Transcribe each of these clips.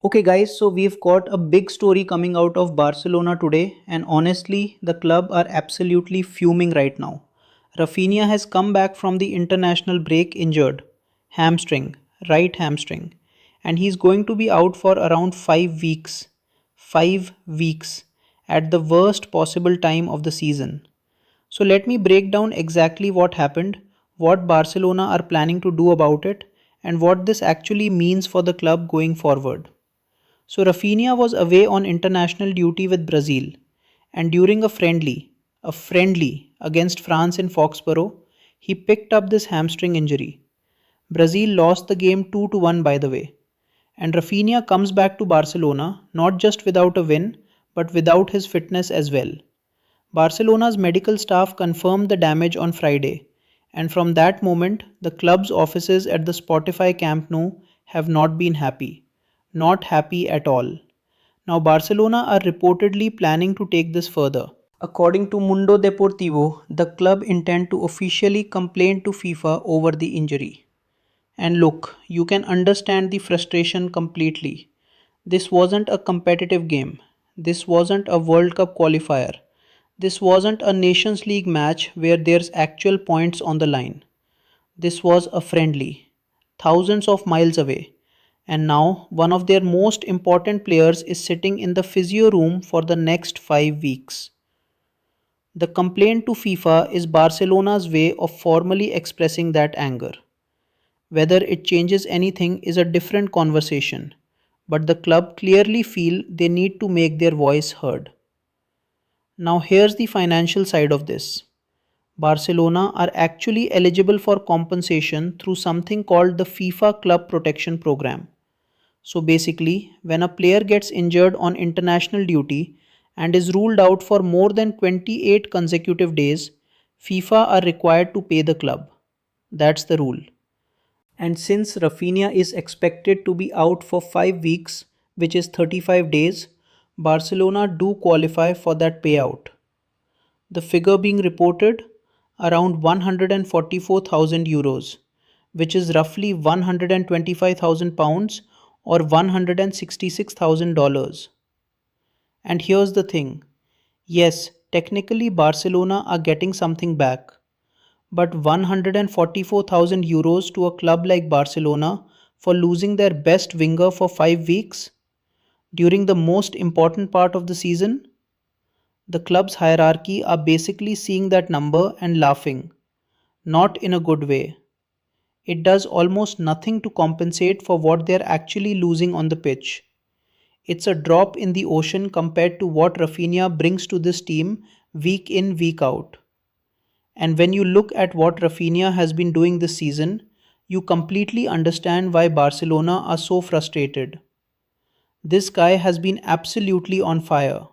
Okay, guys, so we've got a big story coming out of Barcelona today, and honestly, the club are absolutely fuming right now. Raphinha has come back from the international break injured, hamstring, right hamstring, and he's going to be out for around 5 weeks. 5 weeks at the worst possible time of the season. So let me break down exactly what happened, what Barcelona are planning to do about it, and what this actually means for the club going forward. So Raphinha was away on international duty with Brazil, and during a friendly against France in Foxborough, he picked up this hamstring injury. Brazil lost the game 2 to 1 by the way. And Raphinha comes back to Barcelona not just without a win, but without his fitness as well. Barcelona's medical staff confirmed the damage on Friday, and from that moment, the club's offices at the Spotify Camp Nou have not been happy. Not happy at all. Now, Barcelona are reportedly planning to take this further. According to Mundo Deportivo, the club intend to officially complain to FIFA over the injury. And look, you can understand the frustration completely. This wasn't a competitive game. This wasn't a World Cup qualifier. This wasn't a Nations League match where there's actual points on the line. This was a friendly, thousands of miles away. And now one of their most important players is sitting in the physio room for the next 5 weeks. The complaint to FIFA is Barcelona's way of formally expressing that anger. Whether it changes anything is a different conversation, but the club clearly feel they need to make their voice heard. Now here's the financial side of this. Barcelona are actually eligible for compensation through something called the FIFA Club Protection Programme. So basically, when a player gets injured on international duty and is ruled out for more than 28 consecutive days, FIFA are required to pay the club. That's the rule. And since Raphinha is expected to be out for 5 weeks, which is 35 days, Barcelona do qualify for that payout. The figure being reported around 144,000 euros, which is roughly 125,000 pounds or $166,000. And here's the thing, yes, technically Barcelona are getting something back, but 144,000 euros to a club like Barcelona for losing their best winger for 5 weeks during the most important part of the season? The club's hierarchy are basically seeing that number and laughing, not in a good way. It does almost nothing to compensate for what they're actually losing on the pitch. It's a drop in the ocean compared to what Raphinha brings to this team week in, week out. And when you look at what Raphinha has been doing this season, you completely understand why Barcelona are so frustrated. This guy has been absolutely on fire.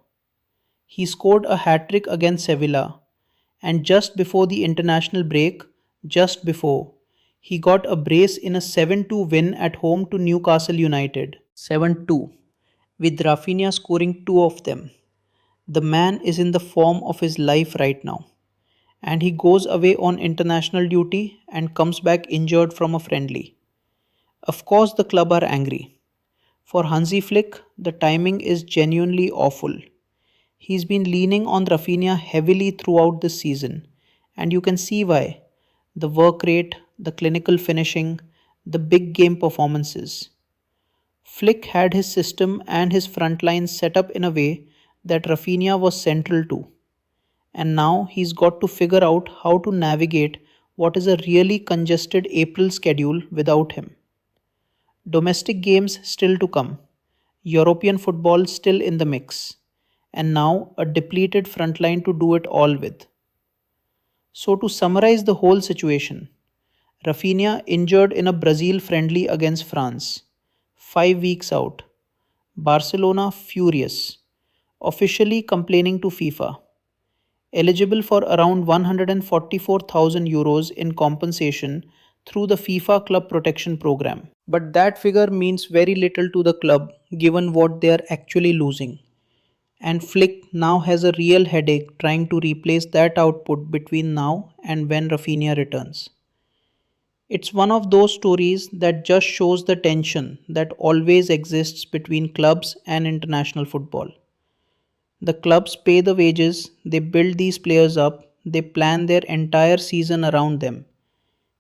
He scored a hat trick against Sevilla, and just before the international break, just before, he got a brace in a 7-2 win at home to Newcastle United. 7-2, with Raphinha scoring two of them. The man is in the form of his life right now, and he goes away on international duty and comes back injured from a friendly. Of course, the club are angry. For Hansi Flick, the timing is genuinely awful. He's been leaning on Raphinha heavily throughout this season, and you can see why. The work rate, the clinical finishing, the big game performances. Flick had his system and his front line set up in a way that Raphinha was central to, and now he's got to figure out how to navigate what is a really congested April schedule without him. Domestic games still to come, European football still in the mix, and now a depleted frontline to do it all with. So, to summarize the whole situation, Raphinha injured in a Brazil friendly against France, 5 weeks out. Barcelona furious, officially complaining to FIFA. Eligible for around 144,000 euros in compensation through the FIFA Club Protection Programme. But that figure means very little to the club given what they are actually losing. And Flick now has a real headache trying to replace that output between now and when Raphinha returns. It's one of those stories that just shows the tension that always exists between clubs and international football. The clubs pay the wages, they build these players up, they plan their entire season around them,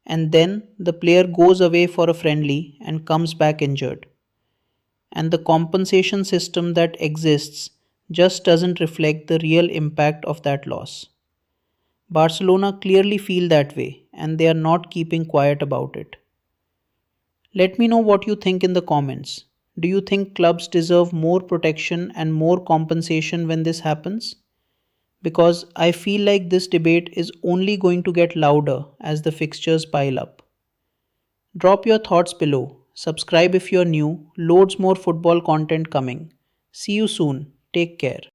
and then the player goes away for a friendly and comes back injured. And the compensation system that exists just doesn't reflect the real impact of that loss. Barcelona clearly feel that way and they are not keeping quiet about it. Let me know what you think in the comments. Do you think clubs deserve more protection and more compensation when this happens? Because I feel like this debate is only going to get louder as the fixtures pile up. Drop your thoughts below. Subscribe if you're new. Loads more football content coming. See you soon. Take care.